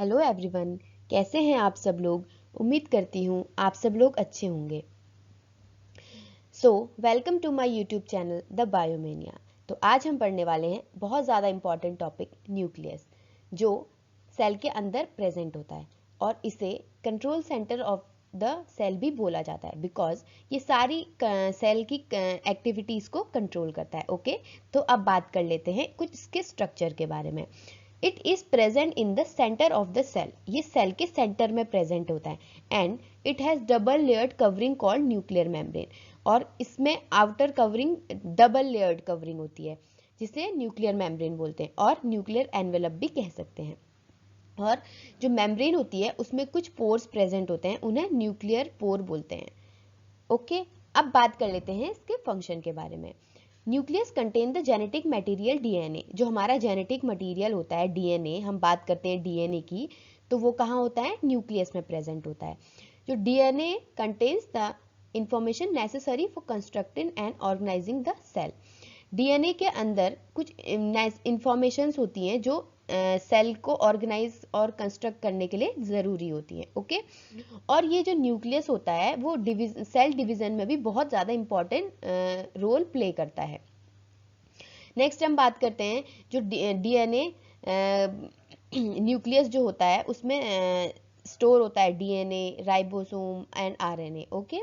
Hello everyone, कैसे हैं आप सब लोग। उम्मीद करती हूँ आप सब लोग अच्छे होंगे। Welcome to my YouTube channel the Biomania. तो आज हम पढ़ने वाले हैं बहुत ज़्यादा इंपॉर्टेंट टॉपिक न्यूक्लियस, जो सेल के अंदर प्रेजेंट होता है और इसे control centre of the cell भी बोला जाता है बिकॉज ये सारी सेल की एक्टिविटीज़ को कंट्रोल करता है। ओके, तो अब बात कर लेते हैं कुछ इसके स्ट्रक्चर के बारे में। It is present in the centre of the cell, ये सेल के सेंटर में प्रेजेंट होता है। And it has double layered covering called nuclear membrane, और इसमें outer covering double layered covering होती है जिसे न्यूक्लियर मेम्ब्रेन बोलते हैं, और न्यूक्लियर एनवेलप भी कह सकते हैं। और जो मेम्ब्रेन होती है उसमें कुछ पोर्स प्रेजेंट होते हैं, उन्हें न्यूक्लियर पोर बोलते हैं। ओके, अब बात कर लेते हैं इसके फंक्शन के बारे में। Nucleus contain the genetic material DNA, जो हमारा जेनेटिक मटेरियल होता है डीएनए, हम बात करते हैं डीएनए की, तो वो कहाँ होता है, न्यूक्लियस में प्रेजेंट होता है। जो DNA contains the information necessary for constructing and organising the cell. DNA के अंदर कुछ इंफॉर्मेशंस होती हैं जो सेल को ऑर्गेनाइज और कंस्ट्रक्ट करने के लिए ज़रूरी होती हैं। ओके, और ये जो न्यूक्लियस होता है वो सेल डिवीजन में भी बहुत ज़्यादा इंपॉर्टेंट रोल प्ले करता है। नेक्स्ट हम बात करते हैं जो डीएनए न्यूक्लियस जो होता है उसमें स्टोर होता है DNA, ribosome and RNA. Okay,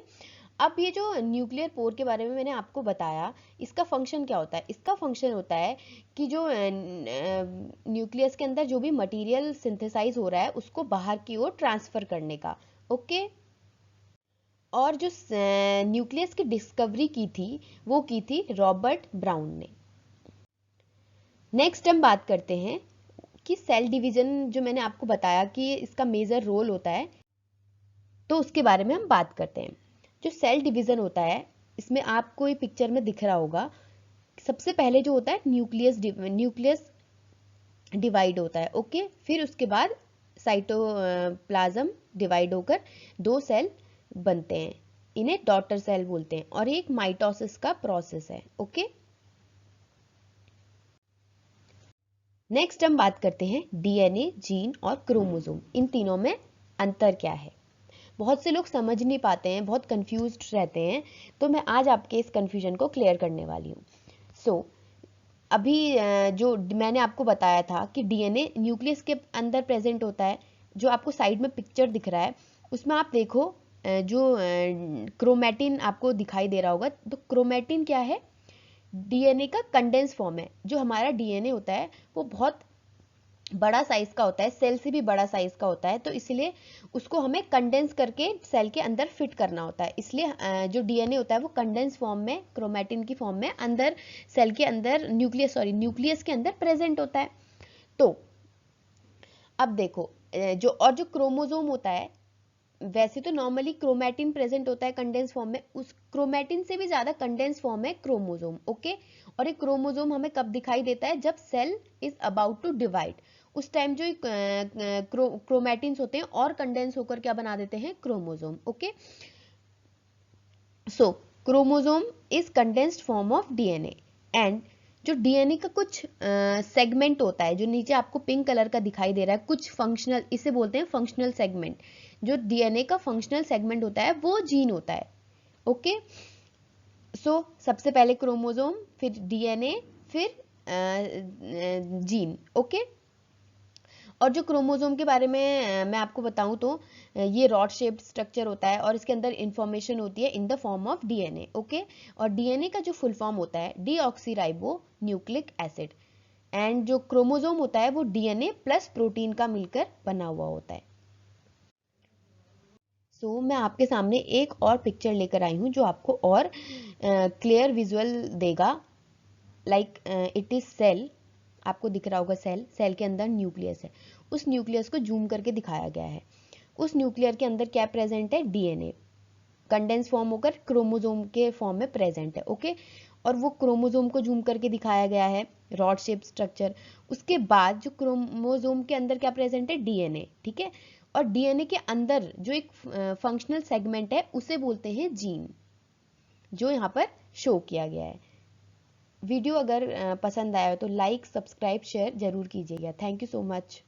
अब ये जो न्यूक्लियर पोर के बारे में मैंने आपको बताया, इसका फंक्शन क्या होता है। इसका फंक्शन होता है कि जो न्यूक्लियस के अंदर जो भी मटेरियल सिंथेसाइज हो रहा है उसको बाहर की ओर ट्रांसफर करने का। ओके, और जो न्यूक्लियस की डिस्कवरी की थी वो की थी रॉबर्ट ब्राउन ने। नेक्स्ट हम बात करते हैं कि सेल डिवीजन, जो मैंने आपको बताया कि इसका मेजर रोल होता है, तो उसके बारे में हम बात करते हैं। जो सेल डिवीजन होता है, इसमें आपको ये पिक्चर में दिख रहा होगा, सबसे पहले जो होता है न्यूक्लियस डिवाइड होता है। ओके, फिर उसके बाद साइटोप्लाज्म डिवाइड होकर दो सेल बनते हैं, इन्हें डॉटर सेल बोलते हैं, और एक माइटोसिस का प्रोसेस है। ओके, नेक्स्ट हम बात करते हैं डीएनए, जीन और क्रोमोसोम, इन तीनों में अंतर क्या है। बहुत से लोग समझ नहीं पाते हैं, बहुत कंफ्यूज्ड रहते हैं, तो मैं आज आपके इस कंफ्यूजन को क्लियर करने वाली हूँ। अभी जो मैंने आपको बताया था कि डीएनए न्यूक्लियस के अंदर प्रेजेंट होता है, जो आपको साइड में पिक्चर दिख रहा है उसमें आप देखो जो क्रोमैटिन आपको दिखाई दे रहा होगा, तो क्रोमैटिन क्या है, डीएनए का कंडेंस फॉर्म है। जो हमारा डीएनए होता है वो बहुत बड़ा साइज का होता है, सेल से भी बड़ा साइज का होता है, तो इसलिए उसको हमें कंडेंस करके सेल के अंदर फिट करना होता है। इसलिए जो डीएनए होता है वो कंडेंस फॉर्म में, क्रोमैटिन की फॉर्म में अंदर सेल के अंदर न्यूक्लियस के अंदर प्रेजेंट होता है। तो अब देखो जो क्रोमोसोम होता है, वैसे तो नॉर्मली क्रोमैटिन प्रेजेंट होता है कंडेंस फॉर्म में, उस क्रोमैटिन से भी ज्यादा कंडेंस फॉर्म है क्रोमोसोम। ओके, और एक क्रोमोसोम हमें कब दिखाई देता है, जब cell is about to divide, उस टाइम जो क्रोमैटिन्स होते हैं और कंडेंस होकर क्या बना देते हैं, chromosome. Okay, so chromosome is condensed form of DNA. And जो डीएनए का कुछ सेगमेंट होता है, जो नीचे आपको पिंक कलर का दिखाई दे रहा है, कुछ फंक्शनल, इसे बोलते हैं फंक्शनल सेगमेंट। जो डीएनए का फंक्शनल सेगमेंट होता है वो जीन होता है। ओके, सबसे पहले क्रोमोसोम, फिर डीएनए, फिर जीन। ओके, और जो क्रोमोसोम के बारे में मैं आपको बताऊं तो ये रॉड शेप्ड स्ट्रक्चर होता है और इसके अंदर इंफॉर्मेशन होती है in the form of DNA. Okay, और डीएनए का जो फुल फॉर्म होता है डीऑक्सीराइबो न्यूक्लिक एसिड, एंड जो क्रोमोसोम होता है वो डीएनए प्लस प्रोटीन का मिलकर बना हुआ होता है। मैं आपके सामने एक और पिक्चर लेकर आई हूँ जो आपको और क्लियर विजुअल देगा। लाइक इट इज सेल, आपको दिख रहा होगा सेल, सेल के अंदर न्यूक्लियस है, उस न्यूक्लियस को जूम करके दिखाया गया है। उस न्यूक्लियर के अंदर क्या प्रेजेंट है, डीएनए कंडेंस फॉर्म होकर क्रोमोसोम के फॉर्म में प्रेजेंट है। ओके, और वो क्रोमोसोम को जूम करके दिखाया गया है, रॉड शेप स्ट्रक्चर। उसके बाद जो क्रोमोसोम के अंदर क्या प्रेजेंट है, डीएनए। ठीक है, और डीएनए के अंदर जो एक फंक्शनल सेगमेंट है उसे बोलते हैं जीन, जो यहाँ पर शो किया गया है। वीडियो अगर पसंद आया हो तो लाइक, सब्सक्राइब, शेयर जरूर कीजिएगा। Thank you so much.